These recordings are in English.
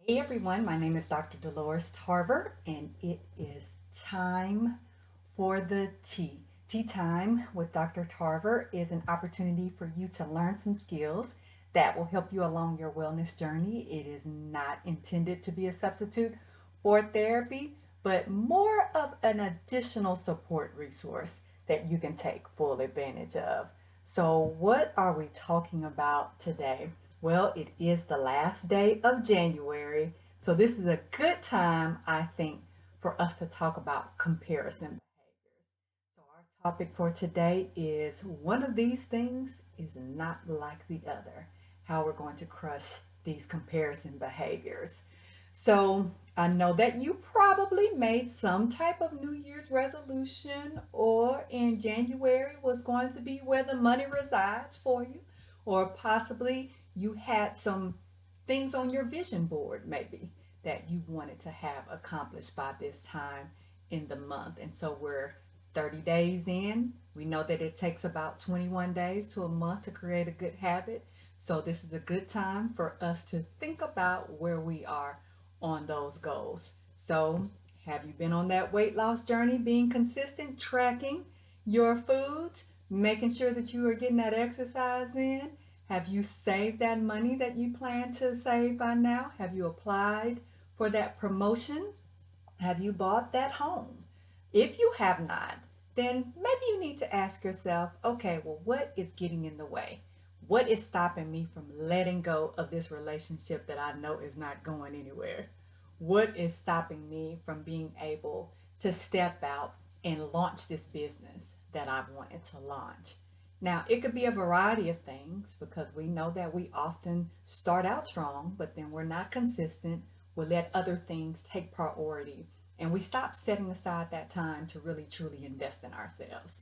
Hey everyone, my name is Dr. Dolores Tarver, and it is time for the tea. Tea time with Dr. Tarver is an opportunity for you to learn some skills that will help you along your wellness journey. It is not intended to be a substitute for therapy, but more of an additional support resource that you can take full advantage of. So, what are we talking about today? Well, it is the last day of January, so this is a good time, I think, for us to talk about comparison behaviors. So, our topic for today is one of these things is not like the other. How we're going to crush these comparison behaviors. So, I know that you probably made some type of New Year's resolution, or in January was going to be where the money resides for you, or possibly you had some things on your vision board maybe that you wanted to have accomplished by this time in the month. And so we're 30 days in. We know that it takes about 21 days to a month to create a good habit. So this is a good time for us to think about where we are on those goals. So, have you been on that weight loss journey, being consistent, tracking your foods, making sure that you are getting that exercise in? Have you saved that money that you plan to save by now? Have you applied for that promotion? Have you bought that home? If you have not, then maybe you need to ask yourself, okay, well, what is getting in the way? What is stopping me from letting go of this relationship that I know is not going anywhere? What is stopping me from being able to step out and launch this business that I've wanted to launch? Now, it could be a variety of things because we know that we often start out strong, but then we're not consistent. We let other things take priority and we stop setting aside that time to really truly invest in ourselves.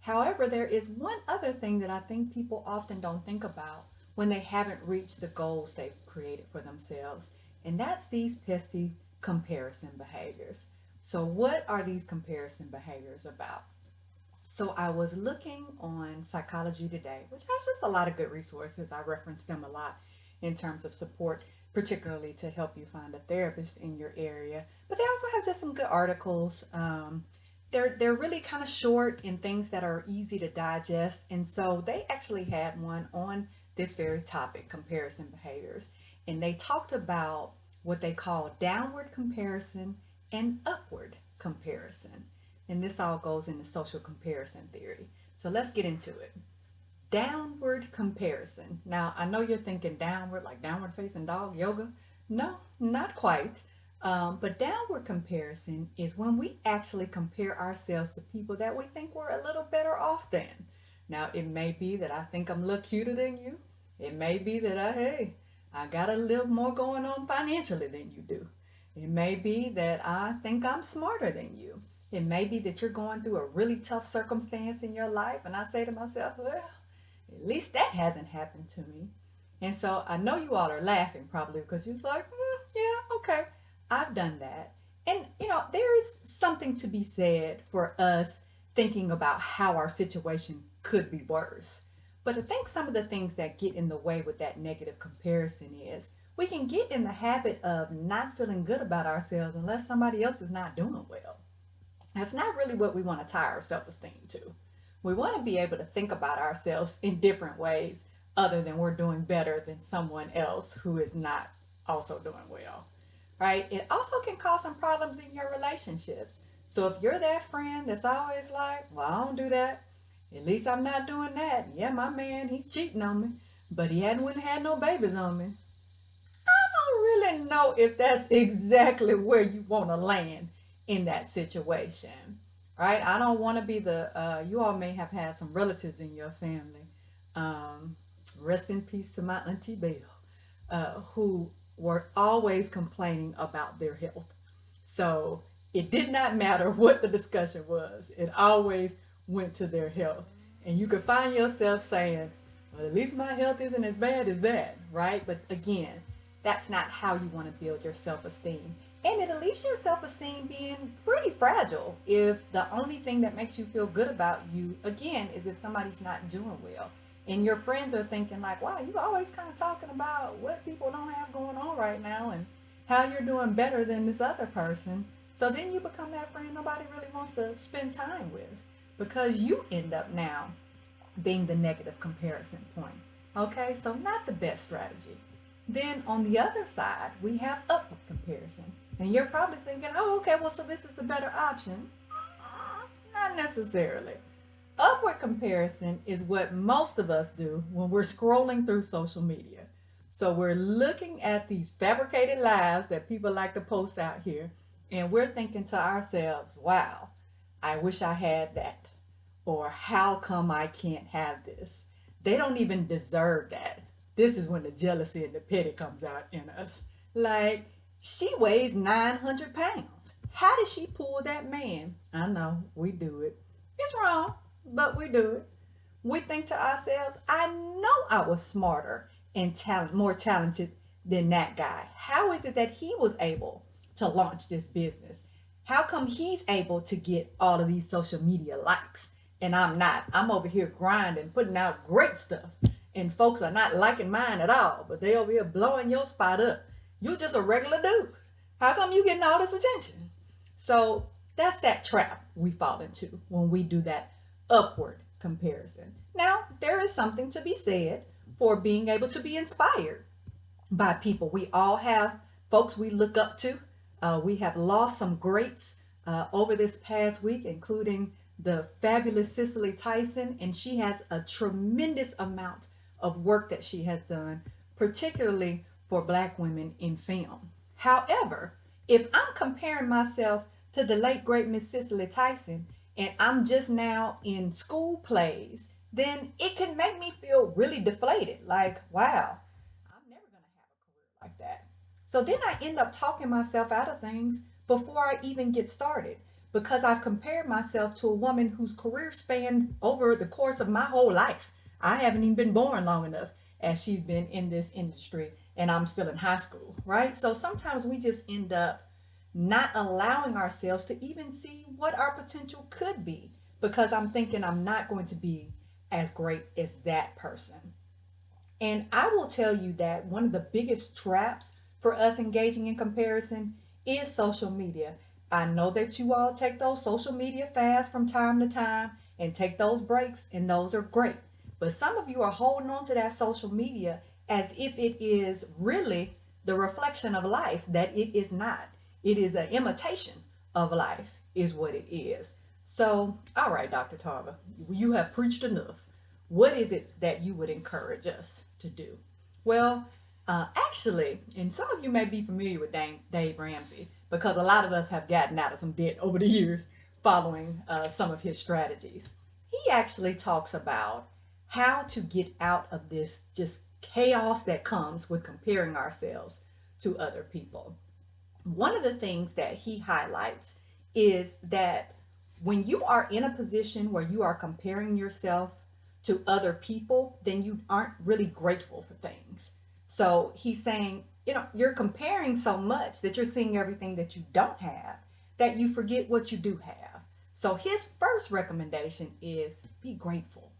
However, there is one other thing that I think people often don't think about when they haven't reached the goals they've created for themselves, and that's these pesky comparison behaviors. So, what are these comparison behaviors about? So I was looking on Psychology Today, which has just a lot of good resources. I reference them a lot in terms of support, particularly to help you find a therapist in your area. But they also have just some good articles. They're really kind of short and things that are easy to digest. And so they actually had one on this very topic, comparison behaviors. And they talked about what they call downward comparison and upward comparison. And this all goes into social comparison theory. So let's get into it. Downward comparison. Now, I know you're thinking downward, like downward facing dog yoga. No, not quite. But downward comparison is when we actually compare ourselves to people that we think we're a little better off than. Now, it may be that I think I'm a little cuter than you. It may be that I got a little more going on financially than you do. It may be that I think I'm smarter than you. It may be that you're going through a really tough circumstance in your life, and I say to myself, well, at least that hasn't happened to me. And so I know you all are laughing probably because you're like, yeah, okay, I've done that. And, there is something to be said for us thinking about how our situation could be worse. But I think some of the things that get in the way with that negative comparison is we can get in the habit of not feeling good about ourselves unless somebody else is not doing well. That's not really what we want to tie our self esteem to. We want to be able to think about ourselves in different ways other than we're doing better than someone else who is not also doing well, right? It also can cause some problems in your relationships. So if you're that friend that's always like, well, I don't do that, at least I'm not doing that. Yeah, my man, he's cheating on me, but he hadn't went and had no babies on me. Don't really know if that's exactly where you want to land in that situation, right? I don't want to be you all may have had some relatives in your family. Um, Rest in peace to my Auntie Belle, who were always complaining about their health. So it did not matter what the discussion was, it always went to their health. And you could find yourself saying, well, at least my health isn't as bad as that, right? But again, that's not how you want to build your self esteem. And it leaves your self esteem being pretty fragile if the only thing that makes you feel good about you, again, is if somebody's not doing well. And your friends are thinking, like, wow, you always kind of talking about what people don't have going on right now. And how you're doing better than this other person. So then you become that friend nobody really wants to spend time with because you end up now being the negative comparison point. Okay, so not the best strategy. Then on the other side, we have upward comparison. And you're probably thinking, oh, okay, well, so this is the better option. Not necessarily. Upward comparison is what most of us do when we're scrolling through social media. So we're looking at these fabricated lives that people like to post out here, and we're thinking to ourselves, wow, I wish I had that. Or how come I can't have this? They don't even deserve that. This is when the jealousy and the pity comes out in us. Like, she weighs 900 pounds. How did she pull that man? I know, we do it. It's wrong, but we do it. We think to ourselves, I know I was smarter and more talented than that guy. How is it that he was able to launch this business? How come he's able to get all of these social media likes and I'm not? I'm over here grinding, putting out great stuff, and folks are not liking mine at all, but they over here blowing your spot up. You just a regular dude. How come you getting all this attention? So that's that trap we fall into when we do that upward comparison. Now, there is something to be said for being able to be inspired by people. We all have folks we look up to. We have lost some greats over this past week, including the fabulous Cicely Tyson, and she has a tremendous amount of work that she has done, particularly for Black women in film. However, if I'm comparing myself to the late great Miss Cicely Tyson and I'm just now in school plays, then it can make me feel really deflated. Like, wow, I'm never going to have a career like that. So then I end up talking myself out of things before I even get started because I've compared myself to a woman whose career spanned over the course of my whole life. I haven't even been born long enough as she's been in this industry, and I'm still in high school, right? So sometimes we just end up not allowing ourselves to even see what our potential could be because I'm thinking I'm not going to be as great as that person. And I will tell you that one of the biggest traps for us engaging in comparison is social media. I know that you all take those social media fasts from time to time and take those breaks, and those are great. But some of you are holding on to that social media as if it is really the reflection of life that it is not. It is an imitation of life is what it is. So, all right, Dr. Tarver, you have preached enough. What is it that you would encourage us to do? Well, actually, and some of you may be familiar with Dave Ramsey because a lot of us have gotten out of some debt over the years following some of his strategies. He actually talks about how to get out of this just chaos that comes with comparing ourselves to other people. One of the things that he highlights is that when you are in a position where you are comparing yourself to other people, then you aren't really grateful for things. So he's saying, you're comparing so much that you're seeing everything that you don't have that you forget what you do have. So his first recommendation is be grateful.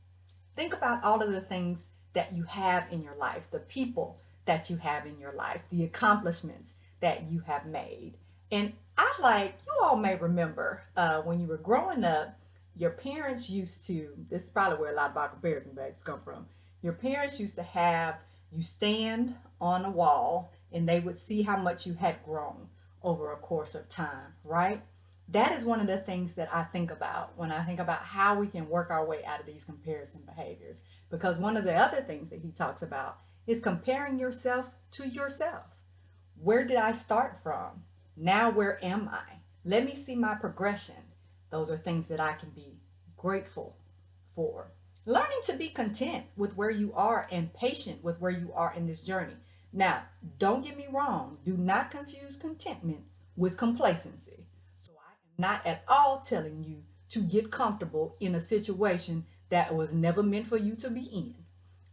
Think about all of the things that you have in your life, the people that you have in your life, the accomplishments that you have made. And you all may remember when you were growing up, your parents used to, this is probably where a lot of our comparison bags come from. Your parents used to have you stand on a wall and they would see how much you had grown over a course of time, right? That is one of the things that I think about when I think about how we can work our way out of these comparison behaviors. Because one of the other things that he talks about is comparing yourself to yourself. Where did I start from? Now where am I? Let me see my progression. Those are things that I can be grateful for. Learning to be content with where you are and patient with where you are in this journey. Now, don't get me wrong. Do not confuse contentment with complacency. So I am not at all telling you to get comfortable in a situation that was never meant for you to be in.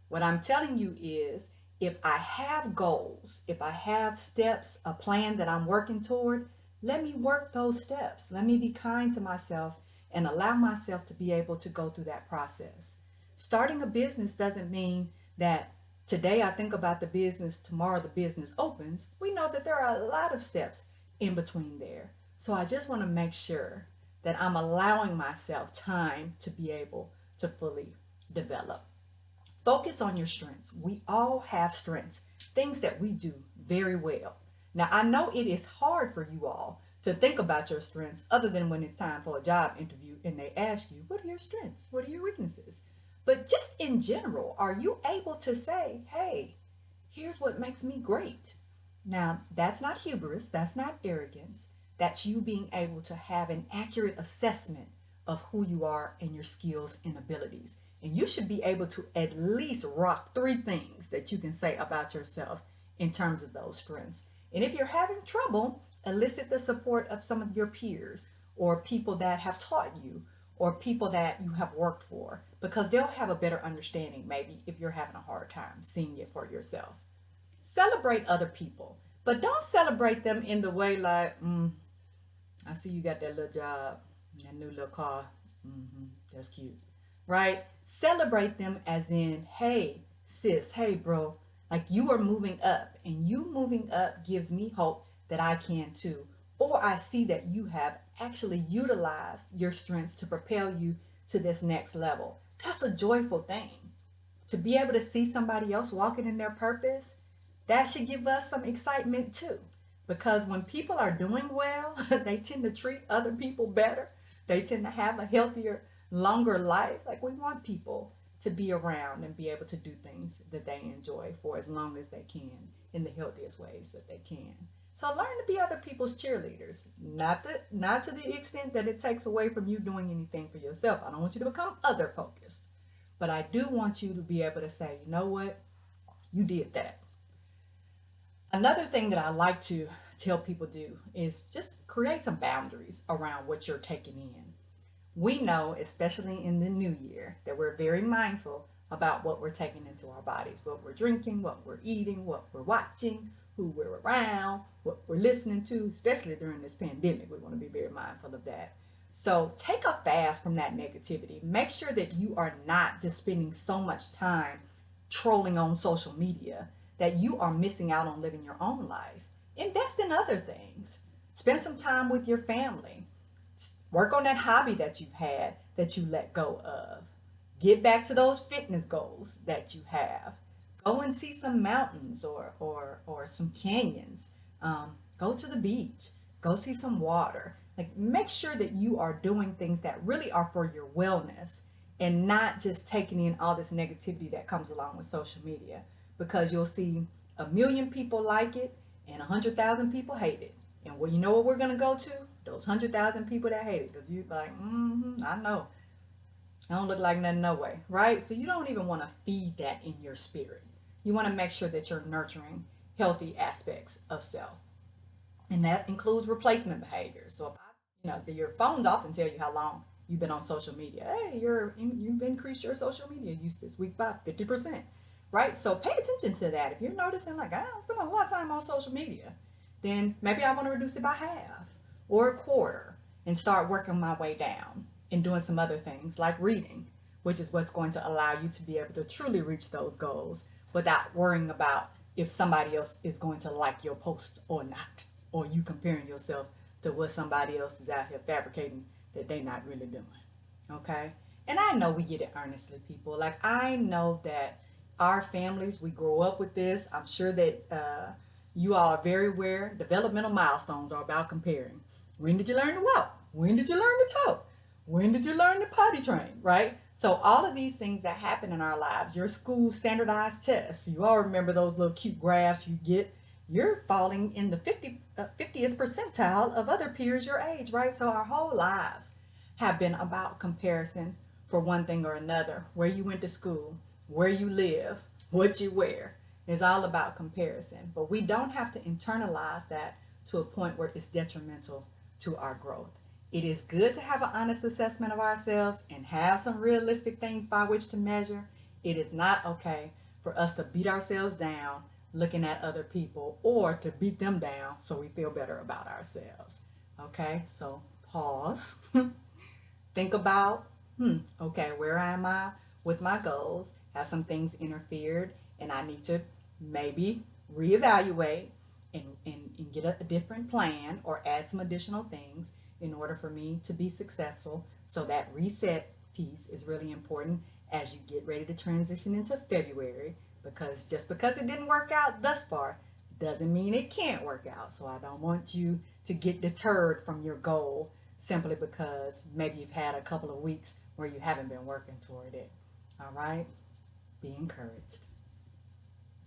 What I'm telling you is if I have goals, if I have steps, a plan that I'm working toward, let me work those steps. Let me be kind to myself and allow myself to be able to go through that process. Starting a business doesn't mean that Today I think about the business, tomorrow the business opens. We know that there are a lot of steps in between there. So I just want to make sure that I'm allowing myself time to be able to fully develop. Focus on your strengths. We all have strengths, things that we do very well. Now, I know it is hard for you all to think about your strengths other than when it's time for a job interview and they ask you, what are your strengths? What are your weaknesses? But just in general, are you able to say, hey, here's what makes me great? Now, that's not hubris, that's not arrogance. That's you being able to have an accurate assessment of who you are and your skills and abilities. And you should be able to at least rock three things that you can say about yourself in terms of those strengths. And if you're having trouble, elicit the support of some of your peers or people that have taught you or people that you have worked for, because they'll have a better understanding maybe if you're having a hard time seeing it for yourself. Celebrate other people, but don't celebrate them in the way like, I see you got that little job, that new little car. That's cute, right? Celebrate them as in, hey, sis, hey, bro, like you are moving up, and you moving up gives me hope that I can too. Or I see that you have actually utilized your strengths to propel you to this next level. That's a joyful thing. To be able to see somebody else walking in their purpose, that should give us some excitement too. Because when people are doing well, they tend to treat other people better. They tend to have a healthier, longer life. Like we want people to be around and be able to do things that they enjoy for as long as they can in the healthiest ways that they can. So learn to be other people's cheerleaders, not to the extent that it takes away from you doing anything for yourself. I don't want you to become other focused, but I do want you to be able to say, you know what, you did that. Another thing that I like to tell people do is just create some boundaries around what you're taking in. We know, especially in the new year, that we're very mindful about what we're taking into our bodies, what we're drinking, what we're eating, what we're watching, who we're around, what we're listening to, especially during this pandemic. We want to be very mindful of that. So take a fast from that negativity. Make sure that you are not just spending so much time trolling on social media that you are missing out on living your own life. Invest in other things. Spend some time with your family. Work on that hobby that you've had that you let go of. Get back to those fitness goals that you have. Go and see some mountains or some canyons. Go to the beach. Go see some water. Like make sure that you are doing things that really are for your wellness and not just taking in all this negativity that comes along with social media, because you'll see 1,000,000 people like it and 100,000 people hate it. And well, you know what we're gonna go to? Those 100,000 people that hate it, because you're like, I know. I don't look like nothing no way, right? So you don't even want to feed that in your spirit. You want to make sure that you're nurturing healthy aspects of self, and that includes replacement behaviors. So, your phones often tell you how long you've been on social media. Hey, you've increased your social media use this week by 50%, right? So pay attention to that. If you're noticing like I spend a lot of time on social media, then maybe I want to reduce it by half or a quarter and start working my way down and doing some other things like reading, which is what's going to allow you to be able to truly reach those goals without worrying about if somebody else is going to like your posts or not, or you comparing yourself to what somebody else is out here fabricating that they're not really doing. Okay? And I know we get it earnestly, people. Like, I know that our families, we grow up with this. I'm sure that you all are very aware. Developmental milestones are about comparing. When did you learn to walk? When did you learn to talk? When did you learn to potty train, right? So all of these things that happen in our lives, your school standardized tests, you all remember those little cute graphs you get. You're falling in the 50th percentile of other peers your age, right? So our whole lives have been about comparison for one thing or another. Where you went to school, where you live, what you wear. It's all about comparison. But we don't have to internalize that to a point where it's detrimental to our growth. It is good to have an honest assessment of ourselves and have some realistic things by which to measure. It is not okay for us to beat ourselves down looking at other people or to beat them down so we feel better about ourselves. Okay, so pause. Think about, okay, where am I with my goals? Have some things interfered? and I need to maybe reevaluate and get a different plan or add some additional things in order for me to be successful. So that reset piece is really important as you get ready to transition into February, because just because it didn't work out thus far doesn't mean it can't work out. So I don't want you to get deterred from your goal simply because maybe you've had a couple of weeks where you haven't been working toward it. All right? Be encouraged.